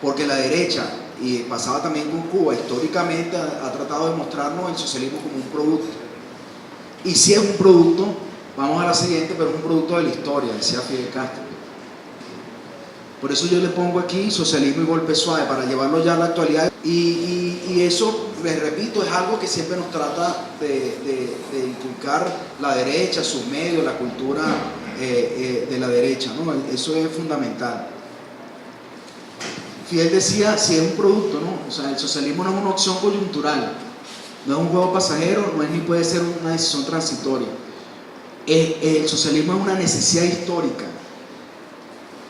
porque la derecha, y pasaba también con Cuba, históricamente ha tratado de mostrarnos el socialismo como un producto. Y si es un producto, vamos a la siguiente, pero es un producto de la historia, decía Fidel Castro. Por eso yo le pongo aquí socialismo y golpe suave, para llevarlo ya a la actualidad. Y eso, les repito, es algo que siempre nos trata de inculcar la derecha, sus medios, la cultura de la derecha, ¿no? Eso es fundamental. Fidel decía, si es un producto, ¿no? O sea, el socialismo no es una opción coyuntural, no es un juego pasajero, no es ni puede ser una decisión transitoria. El socialismo es una necesidad histórica,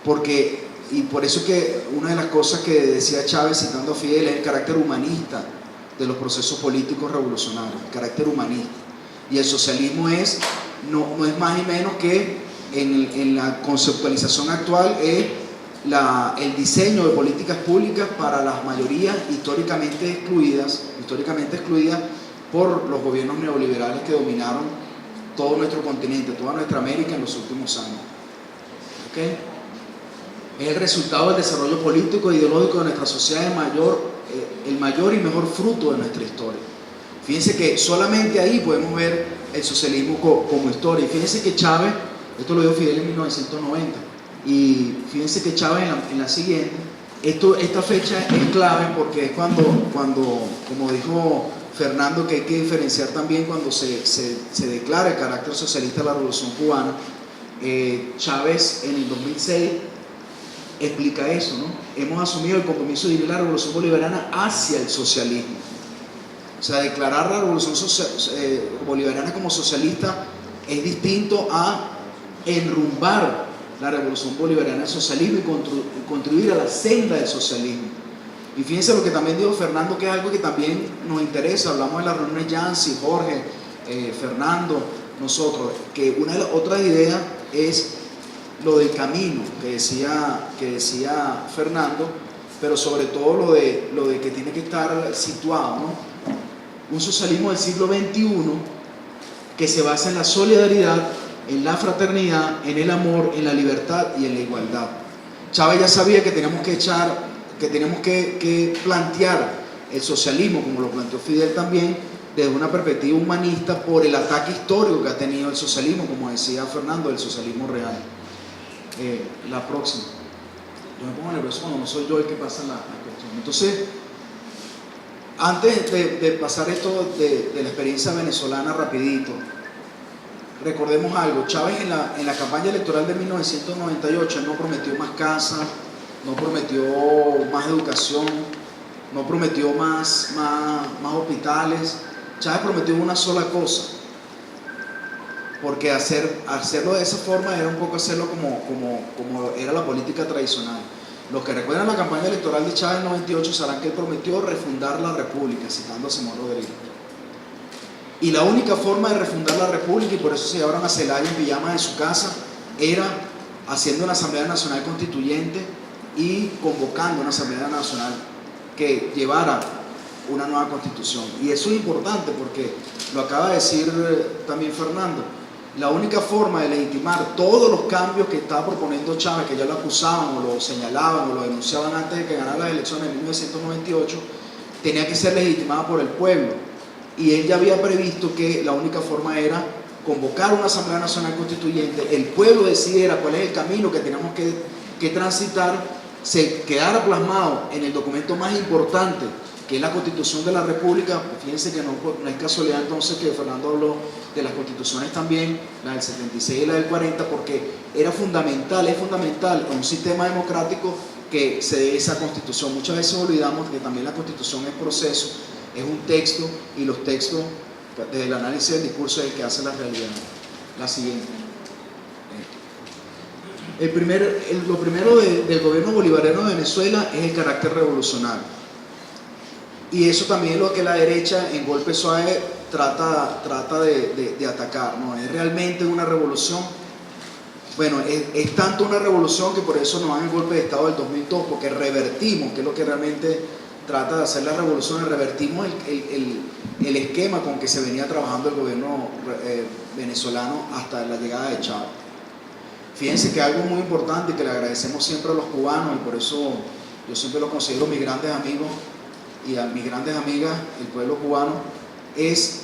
porque, y por eso que una de las cosas que decía Chávez citando a Fidel es el carácter humanista de los procesos políticos revolucionarios, el carácter humanista. Y el socialismo no es más ni menos que en la conceptualización actual es el diseño de políticas públicas para las mayorías históricamente excluidas por los gobiernos neoliberales que dominaron todo nuestro continente, toda nuestra América en los últimos años. ¿Okay? Es el resultado del desarrollo político e ideológico de nuestra sociedad, el mayor y mejor fruto de nuestra historia. Fíjense que solamente ahí podemos ver el socialismo como historia. Y fíjense que Chávez, esto lo dijo Fidel en 1990, y fíjense que Chávez en la siguiente, esta fecha es clave porque es cuando, como dijo Fernando, que hay que diferenciar también cuando se declara el carácter socialista de la Revolución Cubana. Chávez en el 2006 explica eso, ¿no? Hemos asumido el compromiso de dirigir la Revolución Bolivariana hacia el socialismo. O sea, declarar la Revolución Bolivariana como socialista es distinto a enrumbar la Revolución Bolivariana al socialismo y contribuir a la senda del socialismo. Y fíjense lo que también dijo Fernando, que es algo que también nos interesa. Hablamos de las reuniones Yancy, Jorge, Fernando, nosotros, que una de las otras ideas es lo del camino que decía Fernando, pero sobre todo lo de que tiene que estar situado, ¿no? Un socialismo del siglo XXI que se basa en la solidaridad, en la fraternidad, en el amor, en la libertad y en la igualdad. Chávez ya sabía que teníamos que plantear el socialismo, como lo planteó Fidel también, desde una perspectiva humanista por el ataque histórico que ha tenido el socialismo, como decía Fernando, el socialismo real. La próxima. Yo me pongo nervioso cuando no soy yo el que pasa la cuestión. Entonces, antes de pasar esto de la experiencia venezolana rapidito, recordemos algo. Chávez en la campaña electoral de 1998 él no prometió más casas, no prometió más educación, no prometió más hospitales. Chávez prometió una sola cosa, porque hacerlo de esa forma era un poco hacerlo como era la política tradicional. Los que recuerdan la campaña electoral de Chávez en 98 sabrán que él prometió refundar la república, citando a Simón Rodríguez. Y la única forma de refundar la república, y por eso se llevaron a Zelaya en pijama de su casa, era haciendo una Asamblea Nacional Constituyente y convocando una Asamblea Nacional que llevara una nueva constitución. Y eso es importante porque lo acaba de decir también Fernando. La única forma de legitimar todos los cambios que estaba proponiendo Chávez, que ya lo acusaban o lo señalaban o lo denunciaban antes de que ganara las elecciones en 1998, tenía que ser legitimada por el pueblo. Y él ya había previsto que la única forma era convocar una Asamblea Nacional Constituyente, el pueblo decidiera cuál es el camino que tenemos que transitar, se quedara plasmado en el documento más importante, que es la Constitución de la República. Fíjense que no es casualidad entonces que Fernando habló de las constituciones también, la del 76 y la del 40, porque es fundamental en un sistema democrático que se dé esa constitución. Muchas veces olvidamos que también la constitución es proceso, es un texto, y los textos, desde el análisis del discurso, es el que hace la realidad. La siguiente. Lo primero del gobierno bolivariano de Venezuela es el carácter revolucionario. Y eso también es lo que la derecha en golpe suave trata de atacar, ¿no? ¿Es realmente una revolución? Bueno, es tanto una revolución que por eso nos dan el golpe de Estado del 2002, porque revertimos, que es lo que realmente trata de hacer la revolución, revertimos el esquema con que se venía trabajando el gobierno venezolano hasta la llegada de Chávez. Fíjense que algo muy importante y que le agradecemos siempre a los cubanos, y por eso yo siempre lo considero mis grandes amigos y a mis grandes amigas, el pueblo cubano, es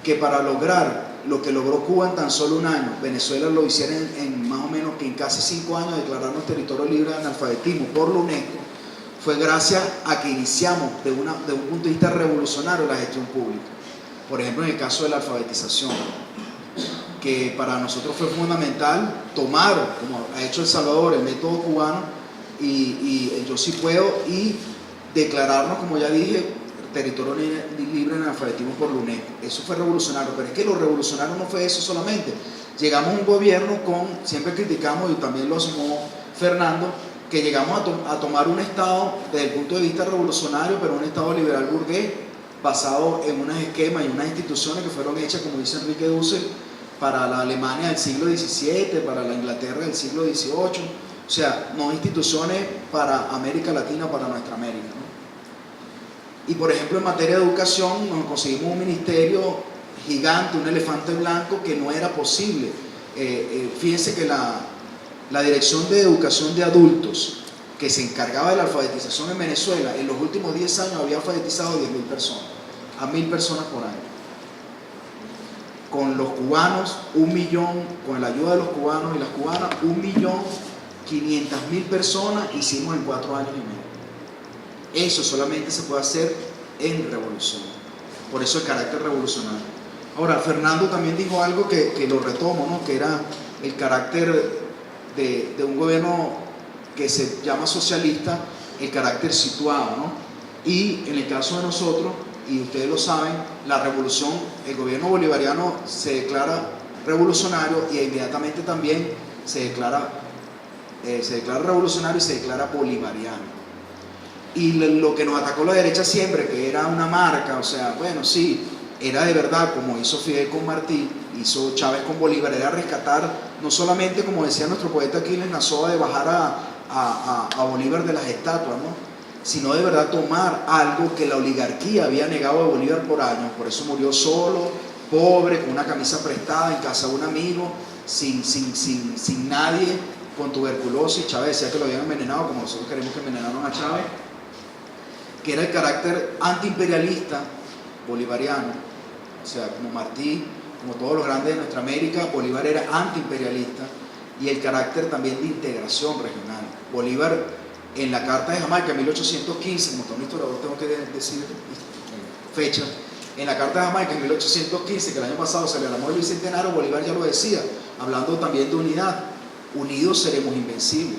que para lograr lo que logró Cuba en tan solo un año, Venezuela lo hiciera en más o menos que en casi 5 años, declararnos territorio libre de analfabetismo por la UNESCO, fue gracias a que iniciamos de un punto de vista revolucionario la gestión pública. Por ejemplo, en el caso de la alfabetización, que para nosotros fue fundamental tomar, como ha hecho El Salvador, el método cubano y Yo Sí Puedo, y declararnos, como ya dije, territorio libre de analfabetismo por la UNESCO. Eso fue revolucionario, pero es que lo revolucionario no fue eso solamente. Llegamos a un gobierno con, siempre criticamos, y también lo asumió Fernando, que llegamos a tomar un Estado desde el punto de vista revolucionario, pero un Estado liberal burgués, basado en unos esquemas y unas instituciones que fueron hechas, como dice Enrique Dussel, para la Alemania del siglo XVII, para la Inglaterra del siglo XVIII, o sea, no instituciones para América Latina, para nuestra América, ¿no? Y por ejemplo, en materia de educación, nos conseguimos un ministerio gigante, un elefante blanco, que no era posible. Fíjense que la Dirección de Educación de Adultos, que se encargaba de la alfabetización en Venezuela, en los últimos 10 años había alfabetizado 10.000 personas, a 1.000 personas por año. Con los cubanos, 1 millón, con la ayuda de los cubanos y las cubanas, 1.500.000 personas hicimos en 4 años y medio. Eso solamente se puede hacer en revolución. Por eso el carácter revolucionario. Ahora, Fernando también dijo algo que lo retomo, ¿no? Que era el carácter de un gobierno que se llama socialista, el carácter situado, ¿no? Y en el caso de nosotros, y ustedes lo saben, la revolución, el gobierno bolivariano se declara revolucionario y inmediatamente también se declara revolucionario y se declara bolivariano. Y lo que nos atacó la derecha siempre, que era una marca, o sea, bueno, sí, era de verdad, como hizo Fidel con Martí, hizo Chávez con Bolívar, era rescatar, no solamente, como decía nuestro poeta Aquiles Nazoa, de bajar a Bolívar de las estatuas, ¿no? Sino de verdad tomar algo que la oligarquía había negado a Bolívar por años. Por eso murió solo, pobre, con una camisa prestada, en casa de un amigo, sin nadie, con tuberculosis. Chávez decía que lo habían envenenado, como nosotros queremos que envenenaron a Chávez, que era el carácter antiimperialista bolivariano. O sea, como Martí, como todos los grandes de nuestra América, Bolívar era antiimperialista, y el carácter también de integración regional. Bolívar, en la Carta de Jamaica, en 1815, como todo historiador tengo que decir fecha, en la Carta de Jamaica, en 1815, que el año pasado celebramos el bicentenario, Bolívar ya lo decía, hablando también de unidad: unidos seremos invencibles.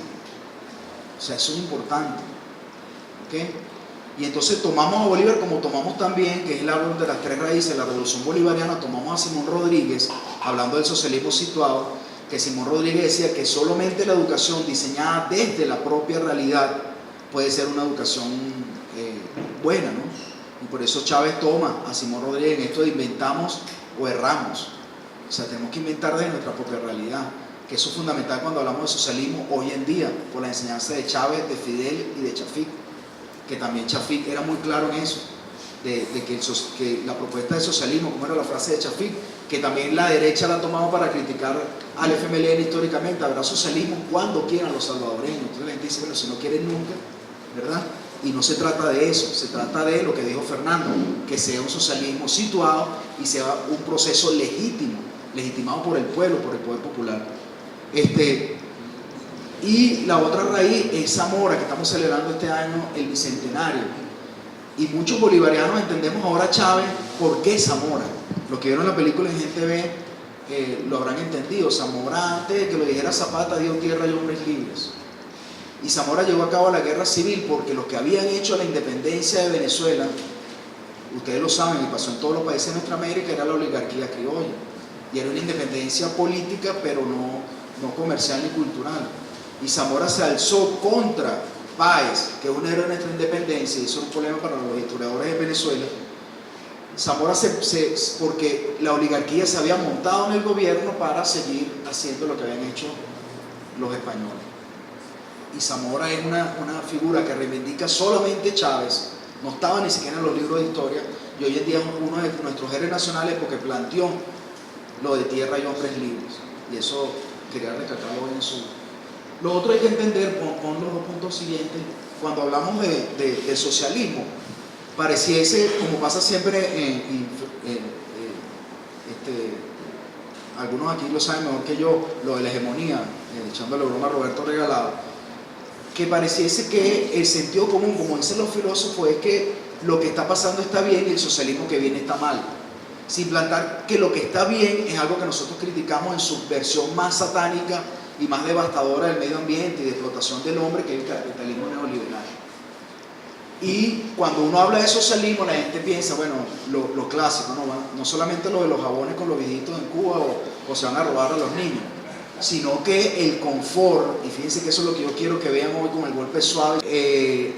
O sea, eso es importante, ¿ok? Y entonces tomamos a Bolívar, como tomamos también, que es el árbol de las 3 raíces, la revolución bolivariana, tomamos a Simón Rodríguez, hablando del socialismo situado, que Simón Rodríguez decía que solamente la educación diseñada desde la propia realidad puede ser una educación buena, ¿no? Y por eso Chávez toma a Simón Rodríguez en esto de inventamos o erramos. O sea, tenemos que inventar desde nuestra propia realidad, que eso es fundamental cuando hablamos de socialismo hoy en día, por la enseñanza de Chávez, de Fidel y de Chafik, que también Chafik era muy claro en eso, de que la propuesta de socialismo, como era la frase de Chafik, que también la derecha la ha tomado para criticar al FMLN históricamente: habrá socialismo cuando quieran los salvadoreños. Entonces la gente dice, bueno, si no quieren nunca, ¿verdad? Y no se trata de eso, se trata de lo que dijo Fernando, que sea un socialismo situado y sea un proceso legítimo, legitimado por el pueblo popular. Y la otra raíz es Zamora, que estamos celebrando este año el bicentenario. Y muchos bolivarianos entendemos ahora Chávez. ¿Por qué Zamora? Los que vieron la película en Gente B lo habrán entendido. Zamora, antes de que lo dijera Zapata, dio tierra y hombres libres. Y Zamora llevó a cabo la guerra civil porque los que habían hecho la independencia de Venezuela, ustedes lo saben y pasó en todos los países de nuestra América, era la oligarquía criolla. Y era una independencia política, pero no comercial ni cultural. Y Zamora se alzó contra Páez, que es un héroe de nuestra independencia, y eso es un problema para los historiadores de Venezuela. Zamora porque la oligarquía se había montado en el gobierno para seguir haciendo lo que habían hecho los españoles. Y Zamora es una figura que reivindica solamente Chávez, no estaba ni siquiera en los libros de historia, y hoy en día es uno de nuestros héroes nacionales porque planteó lo de tierra y hombres libres. Y eso quería recalcarlo hoy en su Lo otro hay que entender, con los dos puntos siguientes, cuando hablamos de socialismo, pareciese, como pasa siempre algunos aquí lo saben mejor que yo, lo de la hegemonía, echándole broma a Roberto Regalado, que pareciese que el sentido común, como dicen los filósofos, es que lo que está pasando está bien y el socialismo que viene está mal. Sin plantar que lo que está bien es algo que nosotros criticamos en su versión más satánica y más devastadora del medio ambiente y de explotación del hombre, que es el capitalismo neoliberal. Y cuando uno habla de socialismo, la gente piensa, bueno, lo clásico, no solamente lo de los jabones con los viejitos en Cuba o se van a robar a los niños, sino que el confort, y fíjense que eso es lo que yo quiero que vean hoy con el golpe suave,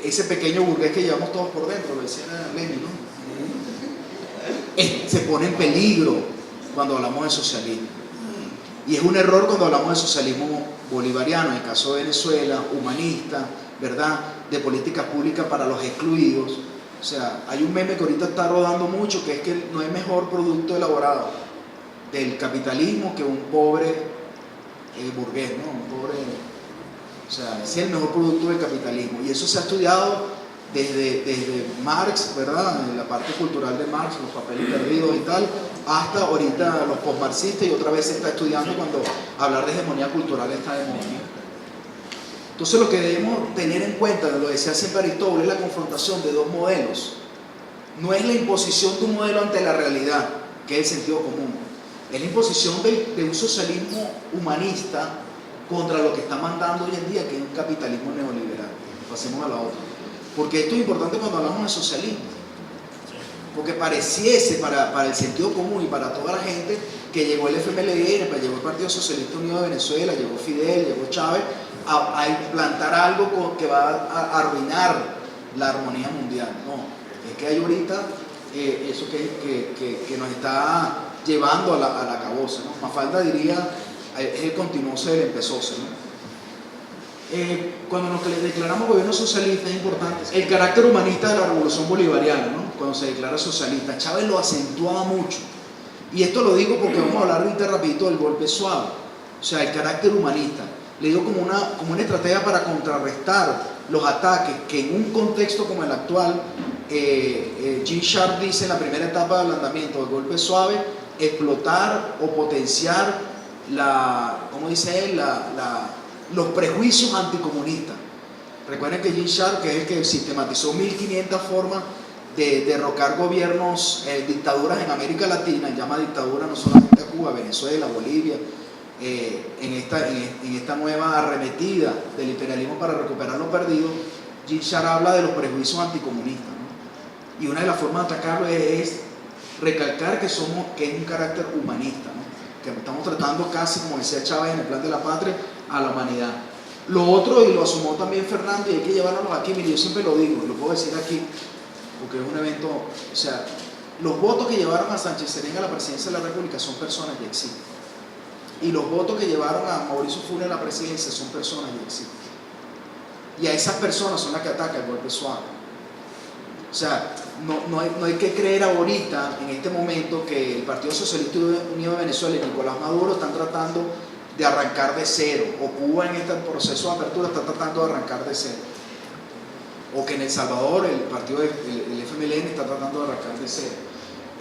ese pequeño burgués que llevamos todos por dentro, lo decía Lenin, ¿no? Se pone en peligro cuando hablamos de socialismo. Y es un error cuando hablamos de socialismo bolivariano, en el caso de Venezuela, humanista, ¿verdad?, de políticas públicas para los excluidos. O sea, hay un meme que ahorita está rodando mucho, que es que no hay mejor producto elaborado del capitalismo que un pobre burgués, ¿no? Un pobre, o sea, es el mejor producto del capitalismo. Y eso se ha estudiado desde Marx, ¿verdad?, en la parte cultural de Marx, los papeles perdidos y tal, hasta ahorita los postmarxistas, y otra vez se está estudiando cuando hablar de hegemonía cultural está de moda. Entonces lo que debemos tener en cuenta, lo decía siempre Aristóteles, es la confrontación de dos modelos. No es la imposición de un modelo ante la realidad, que es el sentido común. Es la imposición de un socialismo humanista contra lo que está mandando hoy en día, que es un capitalismo neoliberal. Pasemos a la otra. Porque esto es importante cuando hablamos de socialismo. Porque pareciese para el sentido común y para toda la gente que llegó el FMLN, llegó el Partido Socialista Unido de Venezuela, llegó Fidel, llegó Chávez, a implantar algo que va a arruinar la armonía mundial. No, es que hay ahorita eso que nos está llevando a la caboza, ¿no? Mafalda diría, es el continuarse del empezóse, ¿no? Cuando nos declaramos gobierno socialista es importante el carácter humanista de la revolución bolivariana, ¿no? Cuando se declara socialista, Chávez lo acentuaba mucho, y esto lo digo porque vamos a hablar ahorita rapidito del golpe suave, o sea, el carácter humanista. Le digo como una estrategia para contrarrestar los ataques que en un contexto como el actual, Gene Sharp dice en la primera etapa del ablandamiento del golpe suave, explotar o potenciar ¿cómo dice él? Los prejuicios anticomunistas. Recuerden que Gene Sharp, que es el que sistematizó 1500 formas de derrocar gobiernos, dictaduras en América Latina, llama dictadura no solamente a Cuba, Venezuela, Bolivia, en esta nueva arremetida del imperialismo para recuperar lo perdido. Gene Sharp habla de los prejuicios anticomunistas, ¿no? Y una de las formas de atacarlo es recalcar que es un carácter humanista, ¿no? Que estamos tratando casi, como decía Chávez en el Plan de la Patria, a la humanidad. Lo otro, y lo asumió también Fernando, y hay que llevarlo aquí, mire, yo siempre lo digo, lo puedo decir aquí, porque es un evento, o sea, los votos que llevaron a Sánchez Serén a la presidencia de la República son personas y existen. Y los votos que llevaron a Mauricio Funes a la presidencia son personas y existen. Y a esas personas son las que atacan el golpe suave. O sea, no hay que creer ahorita, en este momento, que el Partido Socialista Unido de Venezuela y Nicolás Maduro están tratando de arrancar de cero, o Cuba en este proceso de apertura está tratando de arrancar de cero, o que en El Salvador el partido el FMLN está tratando de arrancar de cero.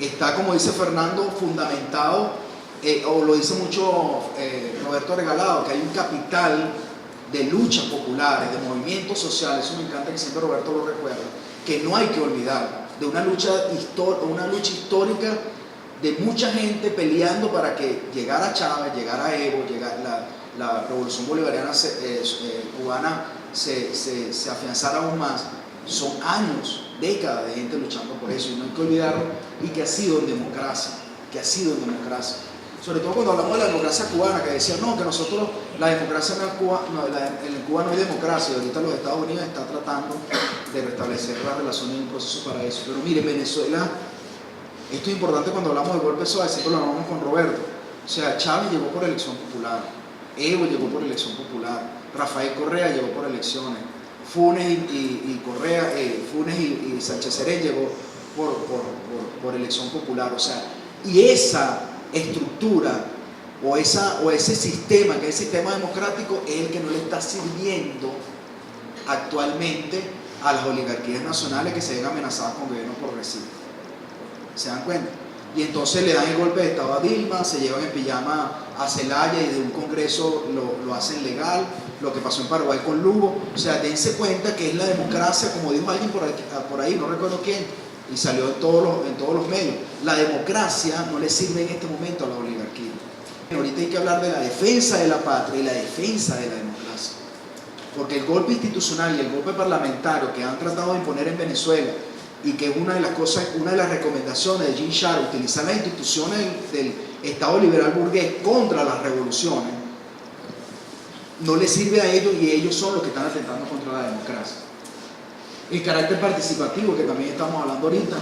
Está, como dice Fernando, fundamentado, o lo dice mucho Roberto Regalado, que hay un capital de luchas populares, de movimientos sociales, eso me encanta que siempre Roberto lo recuerda, que no hay que olvidar, de una lucha histórica de mucha gente peleando para que llegara Chávez, llegara Evo, la revolución bolivariana cubana se afianzara aún más. Son años, décadas de gente luchando por eso, y no hay que olvidarlo, y que ha sido en democracia, sobre todo cuando hablamos de la democracia cubana, que decían, no, que nosotros, la democracia en Cuba no hay democracia, y ahorita los Estados Unidos están tratando de restablecer las relaciones en un proceso para eso. Pero mire, Venezuela, esto es importante cuando hablamos de golpe suave, siempre lo hablamos con Roberto, o sea, Chávez llegó por elección popular, Evo llegó por elección popular, Rafael Correa llegó por elecciones, Funes y Sánchez Serén llegó por elección popular, o sea, y esa estructura o ese sistema, que es el sistema democrático, es el que no le está sirviendo actualmente a las oligarquías nacionales que se ven amenazadas con gobierno progresista. ¿Se dan cuenta? Y entonces le dan el golpe de estado a Dilma, se llevan en pijama a Zelaya y de un congreso lo hacen legal, lo que pasó en Paraguay con Lugo. O sea, dense cuenta que es la democracia, como dijo alguien por ahí, no recuerdo quién, y salió en todos los medios. La democracia no le sirve en este momento a la oligarquía. Ahorita hay que hablar de la defensa de la patria y la defensa de la democracia. Porque el golpe institucional y el golpe parlamentario que han tratado de imponer en Venezuela, y que es una de las recomendaciones de Gene Shara, utilizar las instituciones del Estado liberal burgués contra las revoluciones, no les sirve a ellos, y ellos son los que están atentando contra la democracia. El carácter participativo, que también estamos hablando ahorita,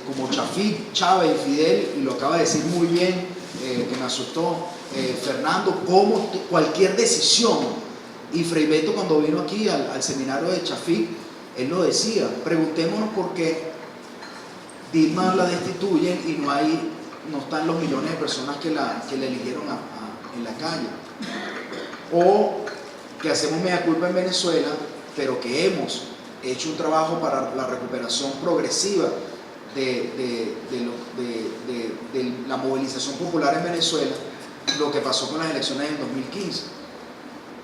como Chafik, Chávez y Fidel, y lo acaba de decir muy bien, que me asustó Fernando, como cualquier decisión, y Frei Beto cuando vino aquí al seminario de Chafik, él lo decía, preguntémonos por qué Dilma la destituyen y no están los millones de personas que la eligieron en la calle, o que hacemos mea culpa en Venezuela, pero que hemos hecho un trabajo para la recuperación progresiva de la movilización popular en Venezuela, lo que pasó con las elecciones en 2015.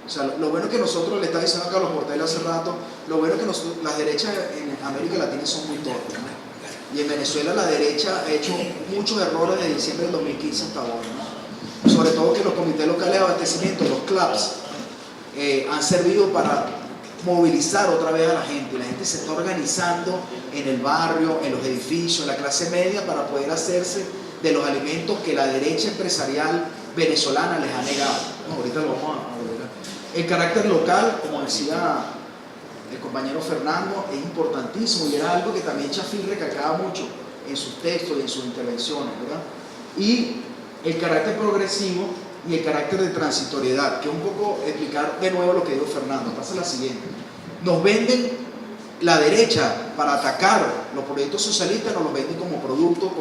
O sea, lo bueno que nosotros, le está diciendo a Carlos Portela hace rato, lo bueno que las derechas en América Latina son muy torpes, ¿no? Y en Venezuela la derecha ha hecho muchos errores de diciembre del 2015 hasta ahora, ¿no? Sobre todo que los comités locales de abastecimiento, los CLAPS, han servido para movilizar otra vez a la gente, y la gente se está organizando en el barrio, en los edificios, en la clase media, para poder hacerse de los alimentos que la derecha empresarial venezolana les ha negado. No, ahorita lo vamos a ver. El carácter local, como decía el compañero Fernando, es importantísimo, y era algo que también Chafik recalcaba mucho en sus textos y en sus intervenciones, ¿verdad? Y el carácter progresivo y el carácter de transitoriedad, que es un poco explicar de nuevo lo que dijo Fernando. Pasa la siguiente: nos venden la derecha para atacar los proyectos socialistas, nos los venden como producto,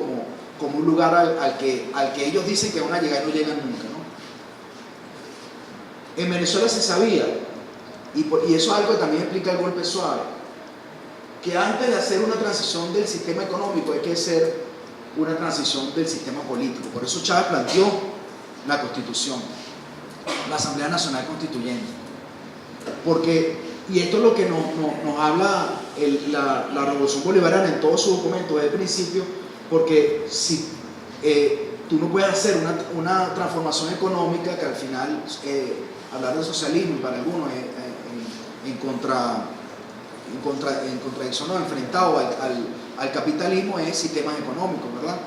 como un lugar al que ellos dicen que van a llegar y no llegan nunca, ¿no? En Venezuela se sabía, y eso es algo que también explica el golpe suave, que antes de hacer una transición del sistema económico hay que hacer una transición del sistema político. Por eso Chávez planteó la Constitución, la Asamblea Nacional Constituyente. Y esto es lo que nos habla la Revolución Bolivariana en todos sus documentos desde el principio, porque si tú no puedes hacer una transformación económica, que al final hablar de socialismo para algunos en contradicción o enfrentado al capitalismo, es sistemas económicos, ¿verdad?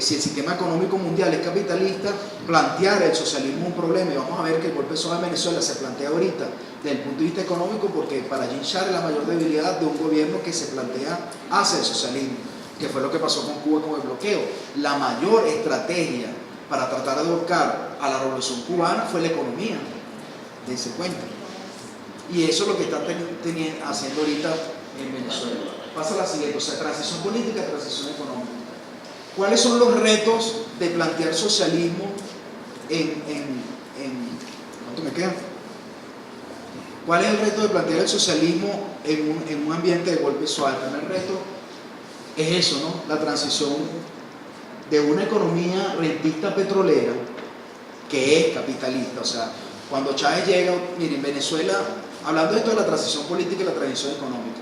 Si el sistema económico mundial es capitalista, plantear el socialismo es un problema, y vamos a ver que el golpe suave en Venezuela se plantea ahorita desde el punto de vista económico, porque para Gene Shara es la mayor debilidad de un gobierno que se plantea hacia el socialismo, que fue lo que pasó con Cuba con el bloqueo. La mayor estrategia para tratar de ahorcar a la revolución cubana fue la economía, dense cuenta. Y eso es lo que están haciendo ahorita en Venezuela. Pasa la siguiente, o sea, transición política, transición económica. ¿Cuáles son los retos de plantear socialismo ¿cuánto me queda? ¿Cuál es el reto de plantear el socialismo en un ambiente de golpe suave? El primer reto es eso, ¿no? La transición de una economía rentista petrolera que es capitalista. O sea, cuando Chávez llega, miren, Venezuela, hablando de esto de la transición política y la transición económica,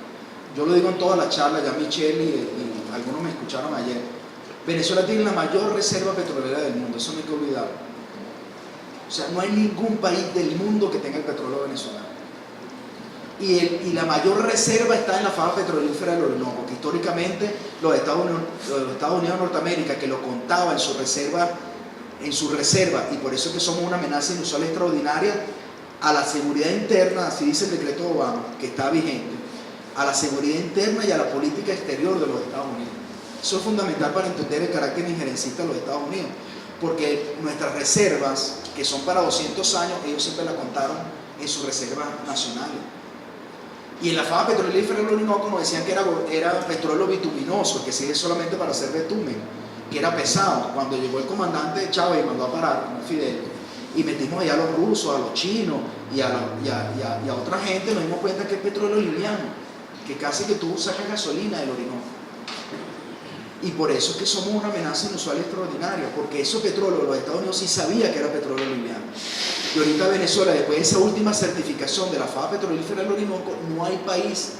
yo lo digo en todas las charlas, ya Michelle y algunos me escucharon ayer, Venezuela tiene la mayor reserva petrolera del mundo, eso no hay que olvidarlo. O sea, no hay ningún país del mundo que tenga el petróleo venezolano. Y la mayor reserva está en la faja petrolífera del Orinoco, que históricamente los Estados Unidos de Norteamérica, que lo contaba en su reserva, y por eso es que somos una amenaza inusual extraordinaria a la seguridad interna, así dice el decreto de Obama, que está vigente, a la seguridad interna y a la política exterior de los Estados Unidos. Eso es fundamental para entender el carácter injerencista de los Estados Unidos, porque nuestras reservas, que son para 200 años, ellos siempre la contaron en sus reservas nacionales. Y en la faja petrolífera del Orinoco nos decían que era petróleo bituminoso, que sirve solamente para hacer betumen. que era pesado. Cuando llegó el comandante Chávez y mandó a parar, como Fidel, y metimos allá a los rusos, a los chinos y a otra gente, nos dimos cuenta que es petróleo liviano, que casi que tú sacas gasolina del Orinoco. Y por eso es que somos una amenaza inusual y extraordinaria, porque ese petróleo, los Estados Unidos sí sabía que era petróleo liviano. Y ahorita Venezuela, después de esa última certificación de la faja petrolífera del Orinoco, no hay país,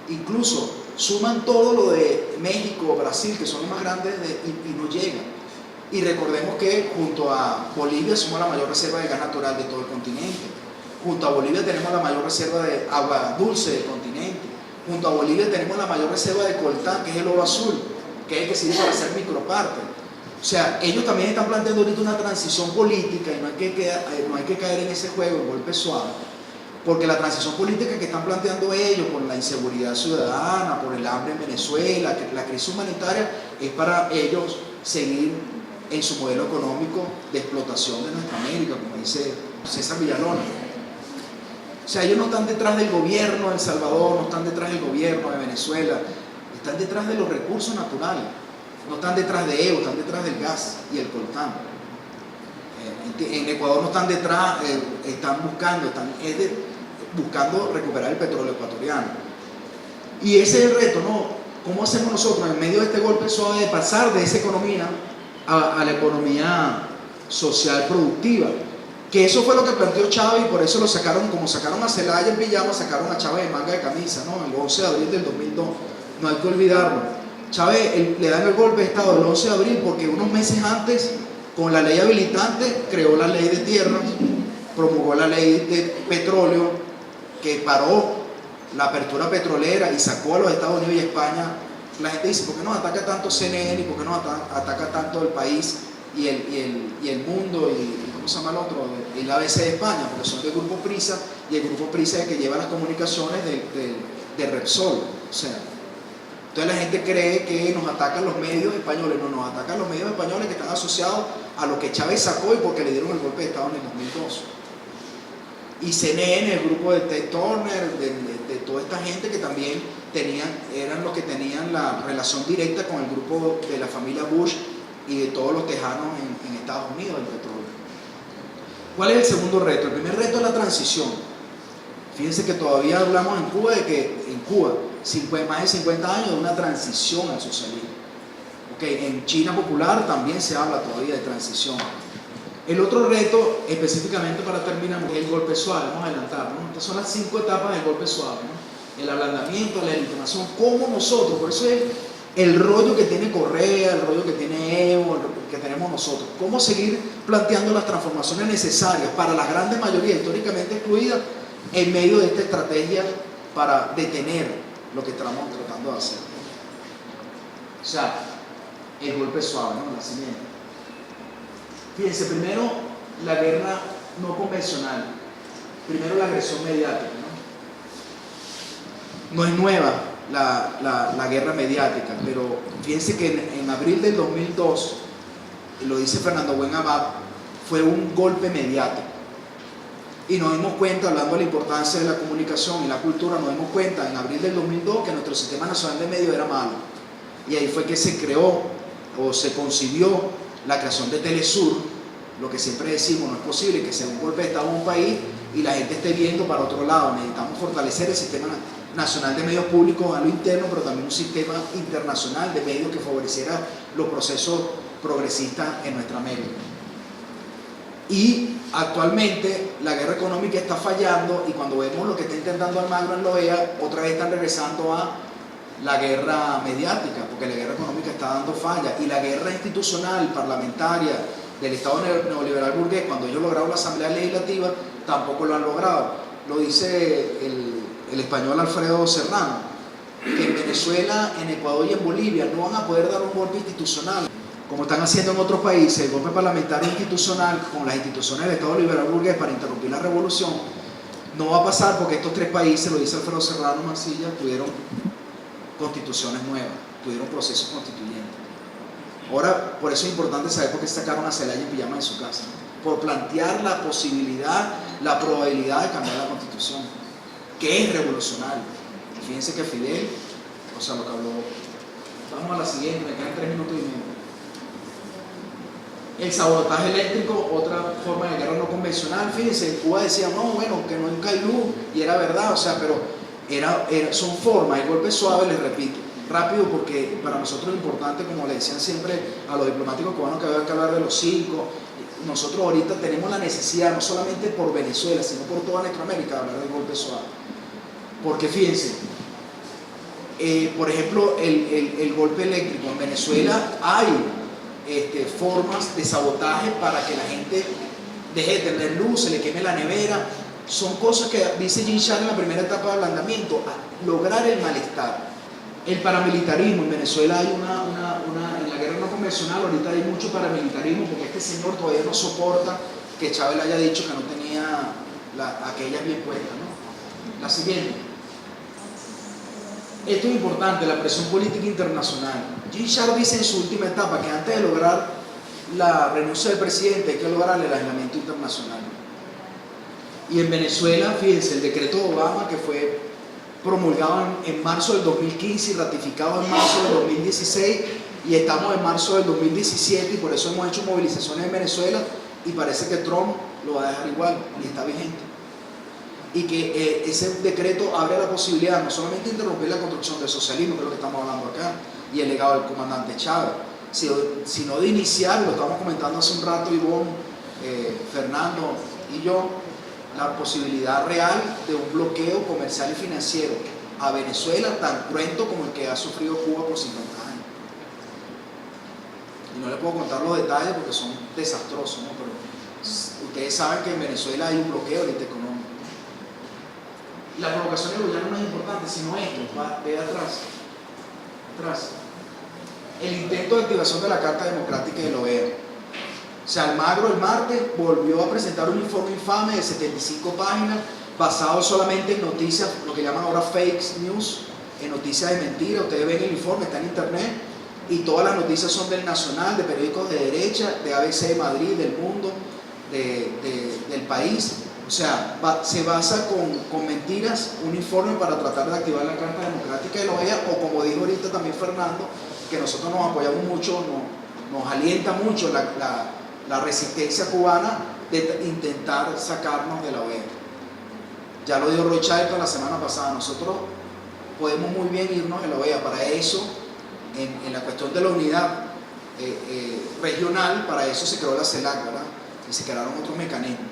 incluso suman todo lo de México, Brasil, que son los más grandes, y no llegan. Y recordemos que junto a Bolivia somos la mayor reserva de gas natural de todo el continente. Junto a Bolivia tenemos la mayor reserva de agua dulce del continente. Junto a Bolivia tenemos la mayor reserva de coltán, que es el oro azul, que es el que sirve para hacer microparte. O sea, ellos también están planteando ahorita una transición política y no hay que caer en ese juego, en golpe suave, porque la transición política que están planteando ellos por la inseguridad ciudadana, por el hambre en Venezuela, la crisis humanitaria, es para ellos seguir en su modelo económico de explotación de nuestra América, como dice César Villalona. O sea, ellos no están detrás del gobierno de El Salvador, no están detrás del gobierno de Venezuela, están detrás de los recursos naturales, no están detrás de ellos, están detrás del gas y el coltán. En Ecuador no están detrás, están buscando recuperar el petróleo ecuatoriano. Y ese es el reto, ¿no? ¿Cómo hacemos nosotros en medio de este golpe suave de pasar de esa economía a la economía social productiva? Que eso fue lo que planteó Chávez y por eso lo sacaron, como sacaron a Zelaya en pijama, sacaron a Chávez en manga de camisa, ¿no? El 11 de abril del 2002. No hay que olvidarlo. Chávez le dan el golpe de Estado el 11 de abril porque unos meses antes, con la ley habilitante, creó la ley de tierras, promulgó la ley de petróleo, que paró la apertura petrolera y sacó a los Estados Unidos y a España. La gente dice, ¿por qué nos ataca tanto CNN y por qué nos ataca tanto el país y el mundo y ¿cómo se llama el otro? Y la ABC de España, porque son del Grupo Prisa, y el Grupo Prisa es el que lleva las comunicaciones de Repsol. O sea, entonces la gente cree que nos atacan los medios españoles. No, nos atacan los medios españoles que están asociados a lo que Chávez sacó y porque le dieron el golpe de Estado en el 2002. Y CNN, el grupo de Ted Turner, de toda esta gente que también eran los que tenían la relación directa con el grupo de la familia Bush y de todos los tejanos en Estados Unidos del petróleo. ¿Cuál es el segundo reto? El primer reto es la transición. Fíjense que todavía hablamos en Cuba de que en Cuba, más de 50 años de una transición al socialismo. Okay, en China popular también se habla todavía de transición. El otro reto, específicamente para terminar, es el golpe suave. Vamos a adelantar, ¿no? Estas son las 5 etapas del golpe suave, ¿no? El ablandamiento, la legitimación, cómo nosotros, por eso es el rollo que tiene Correa, el rollo que tiene Evo, el que tenemos nosotros. Cómo seguir planteando las transformaciones necesarias para la grande mayoría históricamente excluida en medio de esta estrategia para detener lo que estamos tratando de hacer. O sea, el golpe suave, ¿no? La siguiente. Fíjense, primero la guerra no convencional, primero la agresión mediática, ¿no? No es nueva la guerra mediática, pero fíjense que en abril del 2002, lo dice Fernando Buenabad, fue un golpe mediático. Y nos dimos cuenta, hablando de la importancia de la comunicación y la cultura, nos dimos cuenta en abril del 2002 que nuestro sistema nacional de medios era malo. Y ahí fue que se creó o se concibió la creación de Telesur. Lo que siempre decimos, no es posible que sea un golpe de Estado en un país y la gente esté viendo para otro lado. Necesitamos fortalecer el sistema nacional de medios públicos a lo interno, pero también un sistema internacional de medios que favoreciera los procesos progresistas en nuestra América. Y actualmente la guerra económica está fallando y cuando vemos lo que está intentando Almagro en la OEA, otra vez están regresando a la guerra mediática, porque la guerra económica está dando falla y la guerra institucional, parlamentaria, del Estado neoliberal burgués, cuando ellos lograron la Asamblea Legislativa, tampoco lo han logrado. Lo dice el español Alfredo Serrano, que en Venezuela, en Ecuador y en Bolivia no van a poder dar un golpe institucional, como están haciendo en otros países, el golpe parlamentario institucional con las instituciones del Estado liberal burgués para interrumpir la revolución. No va a pasar porque estos tres países, lo dice Alfredo Serrano Mancilla, tuvieron constituciones nuevas, tuvieron procesos constituyentes. Ahora, por eso es importante saber por qué sacaron a Zelaya en pijama de su casa, por plantear la posibilidad, la probabilidad de cambiar la constitución, que es revolucionario. Y fíjense que Fidel, o sea, lo que habló. Vamos a la siguiente, me quedan 3 minutos y medio. El sabotaje eléctrico, otra forma de guerra no convencional. Fíjense, en Cuba decían, no, bueno, que nunca hay luz, y era verdad, o sea, pero son formas. El golpe suave, les repito, rápido, porque para nosotros es importante, como le decían siempre a los diplomáticos cubanos que había que hablar de los 5, nosotros ahorita tenemos la necesidad, no solamente por Venezuela, sino por toda Latinoamérica, de hablar del golpe suave. Porque fíjense, por ejemplo, el golpe eléctrico en Venezuela hay formas de sabotaje para que la gente deje de tener luz, se le queme la nevera. Son cosas que dice Jim Sharp en la primera etapa de ablandamiento, a lograr el malestar. El paramilitarismo, en Venezuela hay en la guerra no convencional ahorita hay mucho paramilitarismo, porque este señor todavía no soporta que Chávez le haya dicho que no tenía aquellas bien puestas, ¿no? La siguiente. Esto es importante, la presión política internacional. Jim Sharp dice en su última etapa que antes de lograr la renuncia del presidente hay que lograr el aislamiento internacional. Y en Venezuela, fíjense, el decreto de Obama, que fue promulgado en marzo del 2015 y ratificado en marzo del 2016, y estamos en marzo del 2017, y por eso hemos hecho movilizaciones en Venezuela, y parece que Trump lo va a dejar igual, y está vigente. Y que ese decreto abre la posibilidad no solamente de interrumpir la construcción del socialismo, que es lo que estamos hablando acá, y el legado del comandante Chávez, sino de iniciar, lo estábamos comentando hace un rato Ivonne, Fernando y yo, la posibilidad real de un bloqueo comercial y financiero a Venezuela tan cruento como el que ha sufrido Cuba por 50 años. Y no les puedo contar los detalles porque son desastrosos, ¿no? Pero ustedes saben que en Venezuela hay un bloqueo ahorita económico. La provocación del gobierno no es importante, sino esto, ve atrás. El intento de activación de la Carta Democrática de la OEA. O sea, Almagro el martes volvió a presentar un informe infame de 75 páginas, basado solamente en noticias, lo que llaman ahora fake news, en noticias de mentira. Ustedes ven el informe, está en internet, y todas las noticias son del Nacional, de periódicos de derecha, de ABC de Madrid, del Mundo, del País. O sea, se basa con mentiras, un informe para tratar de activar la Carta Democrática de la OEA, o como dijo ahorita también Fernando, que nosotros nos apoyamos mucho, nos alienta mucho la resistencia cubana de intentar sacarnos de la OEA. Ya lo dijo Roy Charlton la semana pasada, nosotros podemos muy bien irnos de la OEA. Para eso, en la cuestión de la unidad regional, para eso se creó la CELAC, ¿verdad? Y se crearon otros mecanismos.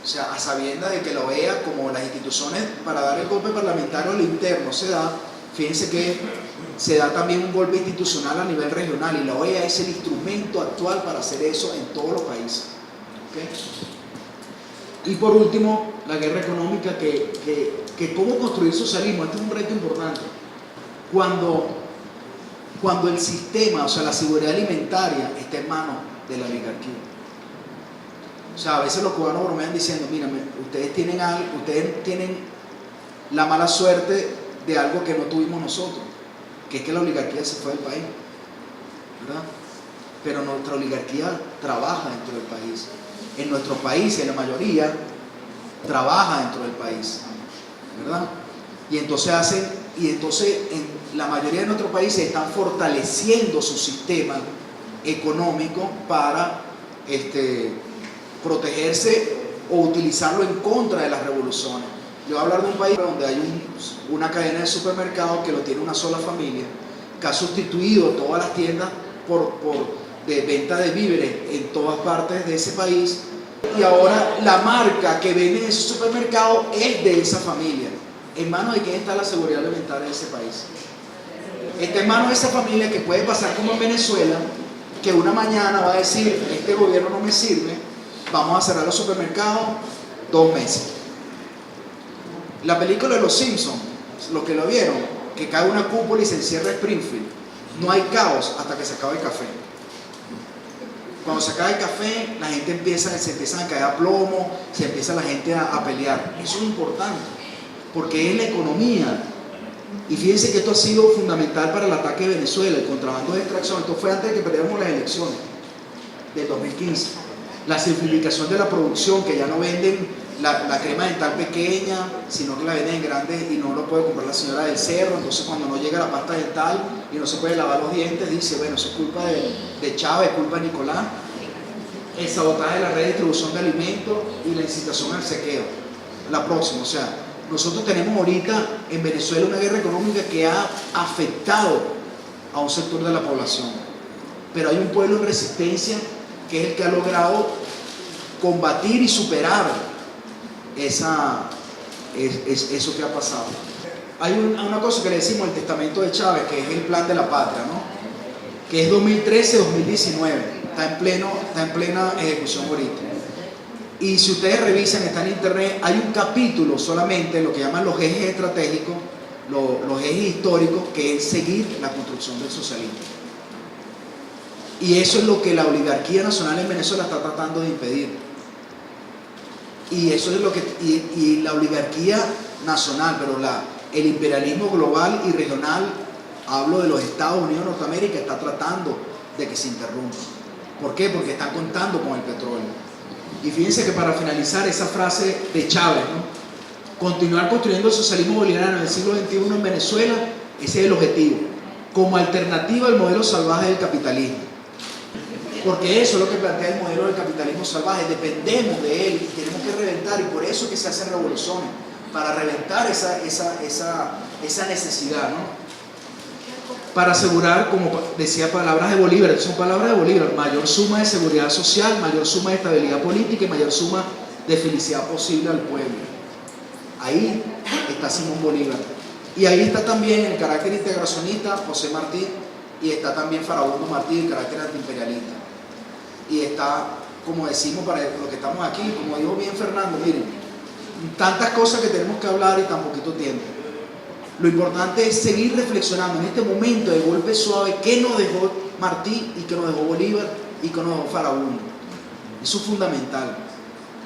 O sea, a sabiendas de que la OEA, como las instituciones para dar el golpe parlamentario al interno se da, fíjense que se da también un golpe institucional a nivel regional, y la OEA es el instrumento actual para hacer eso en todos los países. ¿Okay? Y por último, la guerra económica, que cómo construir socialismo. Este es un reto importante. Cuando el sistema, o sea, la seguridad alimentaria está en manos de la oligarquía. O sea, a veces los cubanos bromean diciendo, mira, ustedes tienen la mala suerte de algo que no tuvimos nosotros, que es que la oligarquía se fue del país, ¿verdad? Pero nuestra oligarquía trabaja dentro del país. En nuestro país, en la mayoría, trabaja dentro del país, ¿verdad? Y entonces en la mayoría de nuestros países están fortaleciendo su sistema económico para protegerse o utilizarlo en contra de las revoluciones. Yo voy a hablar de un país donde hay una cadena de supermercados que lo tiene una sola familia, que ha sustituido todas las tiendas de venta de víveres en todas partes de ese país, y ahora la marca que vende en ese supermercado es de esa familia. ¿En manos de quién está la seguridad alimentaria de ese país? Está en manos de esa familia, que puede pasar como en Venezuela, que una mañana va a decir, este gobierno no me sirve, vamos a cerrar los supermercados 2 meses. La película de Los Simpsons, los que lo vieron, que cae una cúpula y se encierra Springfield, no hay caos hasta que se acaba el café. Cuando se acaba el café, la gente se empiezan a caer a plomo, se empieza la gente a pelear. Eso es importante, porque es la economía. Y fíjense que esto ha sido fundamental para el ataque de Venezuela, el contrabando de extracción. Esto fue antes de que perdiéramos las elecciones del 2015. La simplificación de la producción, que ya no venden la crema dental pequeña, sino que la venden en grande y no lo puede comprar la señora del cerro. Entonces, cuando no llega la pasta dental y no se puede lavar los dientes, dice, bueno, eso es culpa de Chávez, es culpa de Nicolás. el sabotaje de la red de distribución de alimentos y la incitación al saqueo. La próxima, o sea, nosotros tenemos ahorita en Venezuela una guerra económica que ha afectado a un sector de la población, pero hay un pueblo en resistencia que es el que ha logrado combatir y superar eso que ha pasado. Hay una cosa que le decimos el testamento de Chávez, que es el plan de la patria, ¿no? Que es 2013-2019, está en plena ejecución ahorita. Y si ustedes revisan, está en internet, hay un capítulo solamente, lo que llaman los ejes estratégicos, los ejes históricos, que es seguir la construcción del socialismo. Y eso es lo que la oligarquía nacional en Venezuela está tratando de impedir. Y eso es lo que y la oligarquía nacional, pero el imperialismo global y regional, hablo de los Estados Unidos de Norteamérica, está tratando de que se interrumpa. ¿Por qué? Porque están contando con el petróleo. Y fíjense que para finalizar esa frase de Chávez, ¿no? Continuar construyendo el socialismo bolivariano en el siglo XXI en Venezuela, ese es el objetivo, como alternativa al modelo salvaje del capitalismo. Porque eso es lo que plantea el modelo del capitalismo salvaje, dependemos de él y tenemos que reventar, y por eso es que se hacen revoluciones, para reventar esa necesidad, ¿no? Para asegurar, como decía, palabras de Bolívar, son palabras de Bolívar, mayor suma de seguridad social, mayor suma de estabilidad política y mayor suma de felicidad posible al pueblo. Ahí está Simón Bolívar. Y ahí está también el carácter integracionista, José Martí, y está también Farabundo Martí, el carácter antiimperialista. Y está, como decimos para los que estamos aquí, como dijo bien Fernando, miren, tantas cosas que tenemos que hablar y tan poquito tiempo. Lo importante es seguir reflexionando en este momento de golpe suave qué nos dejó Martí y qué nos dejó Bolívar y qué nos dejó Farabundo. Eso es fundamental.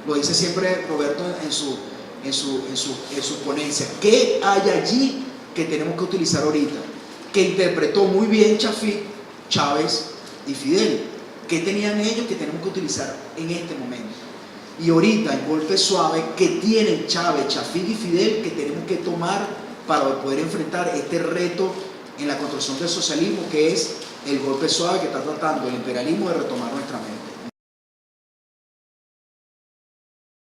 Lo dice siempre Roberto en su ponencia. ¿Qué hay allí que tenemos que utilizar ahorita? Que interpretó muy bien Chávez y Fidel. ¿Qué tenían ellos que tenemos que utilizar en este momento? Y ahorita, en golpe suave, ¿qué tienen Chávez, Chafik y Fidel que tenemos que tomar para poder enfrentar este reto en la construcción del socialismo, que es el golpe suave que está tratando el imperialismo de retomar nuestra mente?